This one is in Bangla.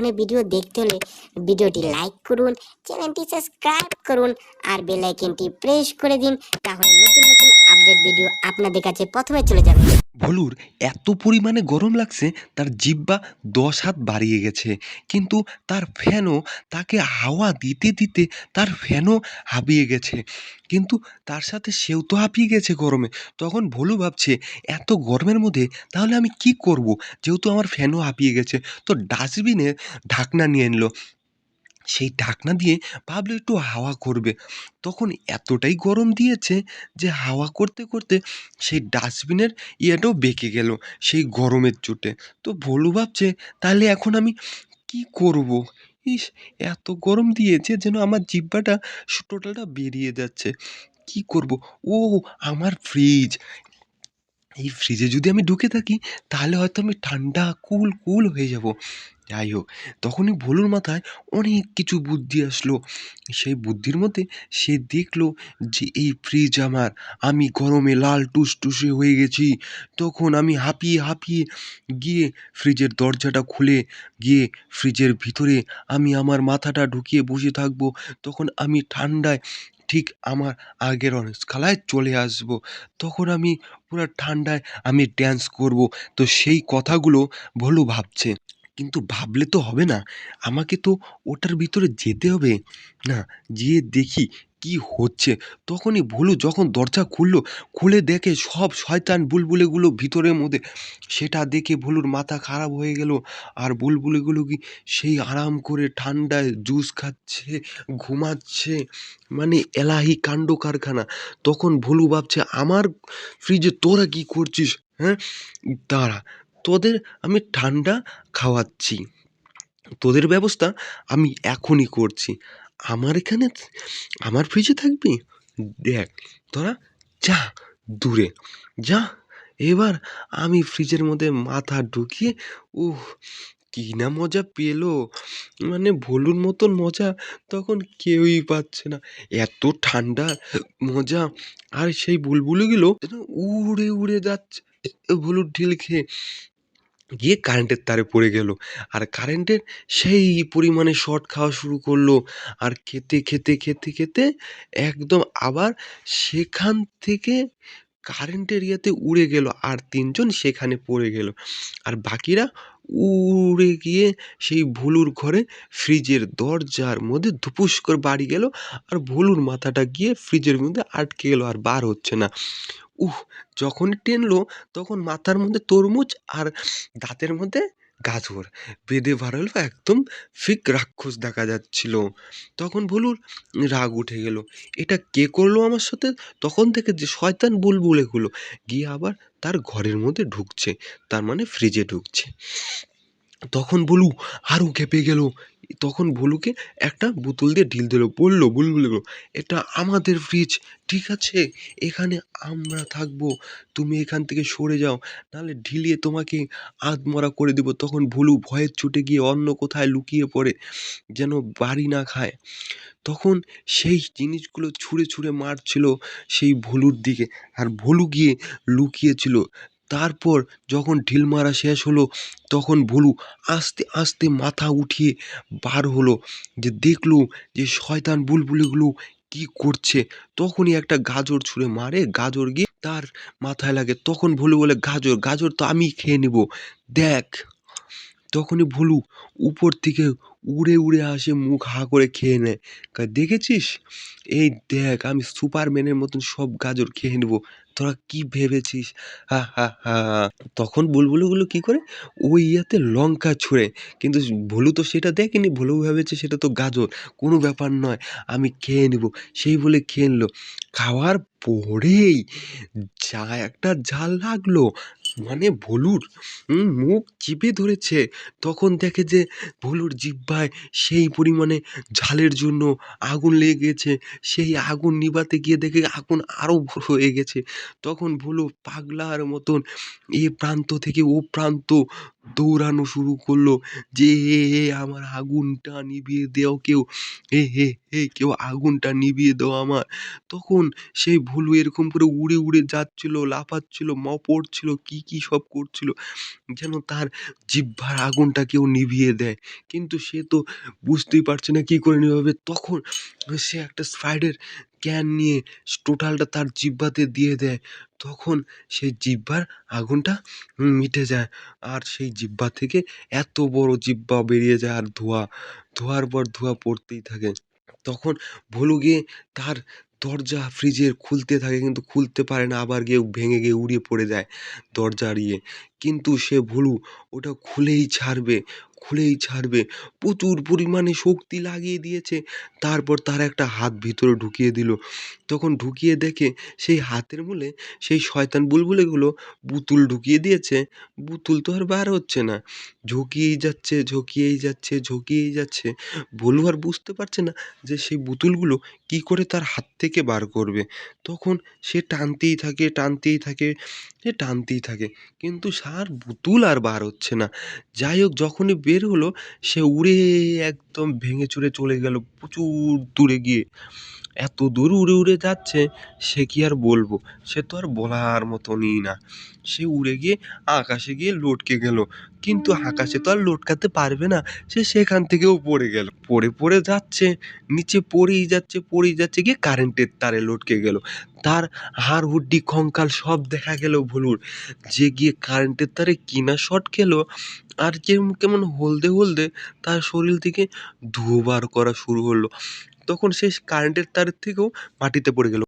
ধরনের ভিডিও দেখতে হলে ভিডিওটি লাইক করুন, চ্যানেলটি সাবস্ক্রাইব করুন আর বেল আইকনটি প্রেস করে দিন। তাহলে নতুন নতুন আপডেট ভিডিও আপনাদের কাছে প্রথমে চলে যাবে। ভলুর এত পরিমাণে গরম লাগছে তার জিহ্বা 10 হাত বাড়িয়ে গেছে, কিন্তু তার ফ্যানও তাকে হাওয়া দিতে দিতে তার ফ্যানও হাঁপিয়ে গেছে, কিন্তু তার সাথে সেও তো হাঁপিয়ে গেছে গরমে। তখন ভলু ভাবছে এত গরমের মধ্যে তাহলে আমি কি করব, যেহেতু আমার ফ্যানও হাঁপিয়ে গেছে। তো ডাস্টবিনে ঢাকনা নিয়ে নিল, সেই ঢাকনা দিয়ে ভাবলো একটু হাওয়া করবে। তখন এতটাই গরম দিয়েছে যে হাওয়া করতে করতে সেই ডাস্টবিনের ইয়েটাও বেঁকে গেল সেই গরমের চোটে। তো ভলু ভাবছে তাহলে এখন আমি কি করব? ইস, এত গরম দিয়েছে যেন আমার জিহ্বাটা টোটালটা বেরিয়ে যাচ্ছে। কি করব? ও, আমার ফ্রিজ! এই ফ্রিজে যদি আমি ঢুকে থাকি তাহলে হয়তো আমি ঠান্ডা কুল কুল হয়ে যাব। যাই হোক, তখনই ভোলুর মাথায় অনেক কিছু বুদ্ধি আসলো। সেই বুদ্ধির মধ্যে সে দেখলো যে এই ফ্রিজ আমার, আমি গরমে লাল টুসটুসে হয়ে গেছি। তখন আমি হাঁপিয়ে হাঁপিয়ে গিয়ে ফ্রিজের দরজাটা খুলে গিয়ে ফ্রিজের ভিতরে আমি আমার মাথাটা ঢুকিয়ে বসে থাকবো। তখন আমি ঠান্ডায় ঠিক আমার আগের অবস্থায় চলে আসবো। তখন আমি পুরো ঠান্ডায় আমি ড্যান্স করব। তো সেই কথাগুলো ভোলু ভাবছে, কিন্তু ভাবলে তো হবে না, আমাকে তো ওটার ভিতরে যেতে হবে। না, গিয়ে দেখি কি হচ্ছে। তখনই ভোলু যখন দরজা খুলে দেখে সব শয়তান বুলবুলেগুলো ভিতরের মধ্যে। সেটা দেখে ভোলুর মাথা খারাপ হয়ে গেল। আর বুলবুলিগুলো কি সেই আরাম করে ঠান্ডায় জুস খাচ্ছে, ঘুমাচ্ছে, মানে এলাহি কাণ্ড কারখানা। তখন ভোলু ভাবছে আমার ফ্রিজে তোরা কি করছিস? হ্যাঁ, দাঁড়া, তোদের আমি ঠান্ডা খাওয়াচ্ছি, তোদের ব্যবস্থা আমি এখনই করছি। আমার এখানে আমার ফ্রিজে থাকবি? দেখ, তোরা যা, দূরে যা। এবার আমি ফ্রিজের মধ্যে মাথা ঢুকিয়ে কি না মজা পেলো, মানে ভোলুর মতন মজা তখন কেউই পাচ্ছে না। এত ঠান্ডা মজা। আর সেই বুলবুলিগুলো যেন উড়ে উড়ে যাচ্ছে ভোলুর ঢিল খেয়ে গিয়ে কারেন্টের তারে পড়ে গেল। আর কারেন্টের সেই পরিমাণে শর্ট খাওয়া শুরু করলো। আর খেতে খেতে খেতে খেতে একদম আবার সেখান থেকে কারেন্টের ইয়েতে উড়ে গেল, আর ৩ জন সেখানে পড়ে গেল। আর বাকিরা উড়ে গিয়ে সেই ভোলুর ঘরে ফ্রিজের দরজার মধ্যে ধুপুস করে বাড়ি গেল। আর ভোলুর মাথাটা গিয়ে ফ্রিজের মধ্যে আটকে গেল, আর বার হচ্ছে না। উহ! যখনই টেনলো তখন মাথার মধ্যে তরমুজ আর দাঁতের মধ্যে গাজর বেঁধে বার হলো, একদম ফিক রাক্ষস দেখা যাচ্ছিল। তখন ভোলুর রাগ উঠে গেল, এটা কে করলো আমার সাথে? তখন থেকে যে শয়তান বুলবুলিগুলো গিয়ে আবার তার ঘরের মধ্যে ঢুকছে, তার মানে ফ্রিজে ঢুকছে। তখন ভোলু আরও ক্ষেপে গেল। তখন ভোলুকে একটা বোতল দিয়ে ঢিল দিল, বলল বুলবুলিগুলো, এটা আমাদের ফ্রিজ, ঠিক আছে? এখানে আমরা থাকবো, তুমি এখান থেকে সরে যাও, নাহলে ঢিলিয়ে তোমাকে আধমরা করে দেবো। তখন ভোলু ভয়ের চোটে গিয়ে অন্য কোথায় লুকিয়ে পড়ে, যেন বাড়ি না খায়। তখন সেই জিনিসগুলো ছুঁড়ে ছুঁড়ে মারছিল সেই ভোলুর দিকে, আর ভোলু গিয়ে লুকিয়েছিল। তারপর যখন ঢিল মারা শেষ হলো তখন ভোলু আস্তে আস্তে মাথা উঠিয়ে বার হলো, যে দেখলো যে শয়তান বুলবুলিগুলো কি করছে। তখনই একটা গাজর ছুঁড়ে মারে, গাজর গিয়ে তার মাথায় লাগে। তখন ভোলু বলে, গাজর গাজর তো আমি খেয়ে নেব, দেখ। তখনই ভোলু উপর থেকে উড়ে উড়ে আসে, মুখ হা করে খেয়ে নেয়। দেখেছিস, এই দেখ আমি সুপারম্যানের মতন সব গাজর খেয়ে নেবো, তোরা কি ভেবেছিস? হা হা হা। তখন বুলবুলিগুলো কি করে, ওই ইয়েতে লঙ্কা ছুঁড়ে, কিন্তু ভোলু তো সেটা দেখেনি। ভোলু ভেবেছে সেটা তো গাজর, কোনো ব্যাপার নয়, আমি খেয়ে নেব। সেই বলে খেয়ে নিল। খাওয়ার পরেই যা একটা ঝাল লাগলো, মানে ভোলুর মুখ চিপে ধরেছে। তখন দেখে যে ভোলুর জিহ্বায় সেই পরিমাণে ঝালের জন্য আগুন লেগে গেছে। সেই আগুন নিভাতে গিয়ে দেখে আগুন আরও হয়ে গেছে। তখন ভোলু পাগলার মতন এ প্রান্ত থেকে ও প্রান্ত দৌড়ানো শুরু করলো যে আমার আগুনটা নিভিয়ে দাও কেউ, কেউ আগুনটা নিভিয়ে দাও আমার। তখন সেই ভুলু এরকম করে উড়ে উড়ে যাচ্ছিল, লাফাচ্ছিল, পড়ছিল, কি কি সব করছিল, যেন তার জিহ্বার আগুনটা কেউ নিভিয়ে দেয়। কিন্তু সে তো বুঝতেই পারছে না কি করে নিভাবে। তখন সে একটা স্প্রাইটের ক্যান নিয়ে টোটালটা তার জিহ্বাতে দিয়ে দেয়। তখন সেই জিহ্বার আগুনটা মিটে যায়। আর সেই জিহ্বা থেকে এত বড় জিহ্বা বেরিয়ে যায় আর ধোঁয়ার পর ধোঁয়া পড়তেই থাকে। তখন ভোলু গিয়ে তার দরজা ফ্রিজের খুলতে থাকে, কিন্তু খুলতে পারে না, আবার গিয়ে ভেঙে গিয়ে উড়ে পড়ে যায় দরজার ইয়ে। কিন্তু সে ভোলু ওটা খুলেই ছাড়বে। প্রচুর পরিমাণে শক্তি লাগিয়ে দিয়েছে। তারপর তার একটা হাত ভিতরে ঢুকিয়ে দিল। তখন ঢুকিয়ে দেখে সেই হাতের মূলে সেই শয়তান বুলবুলিগুলো পুতুল ঢুকিয়ে দিয়েছে। পুতুল তো আর বার হচ্ছে না। ঝুঁকিয়েই যাচ্ছে। ভোলু আর বুঝতে পারছে না যে সেই পুতুলগুলো কি করে তার হাত থেকে বার করবে। তখন সে টানতেই থাকে, কিন্তু সার পুতুল আর বার হচ্ছে না। যাই হোক, যখনই বের হলো সে উড়ে একদম ভেঙে চুরে চলে গেল প্রচুর দূরে গিয়ে। এত দূর উড়ে উড়ে যাচ্ছে, সে কি আর বলবো, সে তো আর বলার মতনই না। সে উড়ে গিয়ে আকাশে গিয়ে লটকে গেল, কিন্তু আকাশে তো আর লটকাতে পারবে না। সে সেখান থেকেও পড়ে গেল, পড়ে যাচ্ছে, নিচে পড়েই যাচ্ছে গিয়ে কারেন্টের তারে লটকে গেল। তার হাড় হুড্ডি কঙ্কাল সব দেখা গেল ভুলুর, যে গিয়ে কারেন্টের তারে কিনা শট খেলো। আর কেমন হলদে তার শরীর থেকে ধুয়ো বার করা শুরু হলো। তখন সে কারেন্টের তারের থেকেও মাটিতে পড়ে গেল।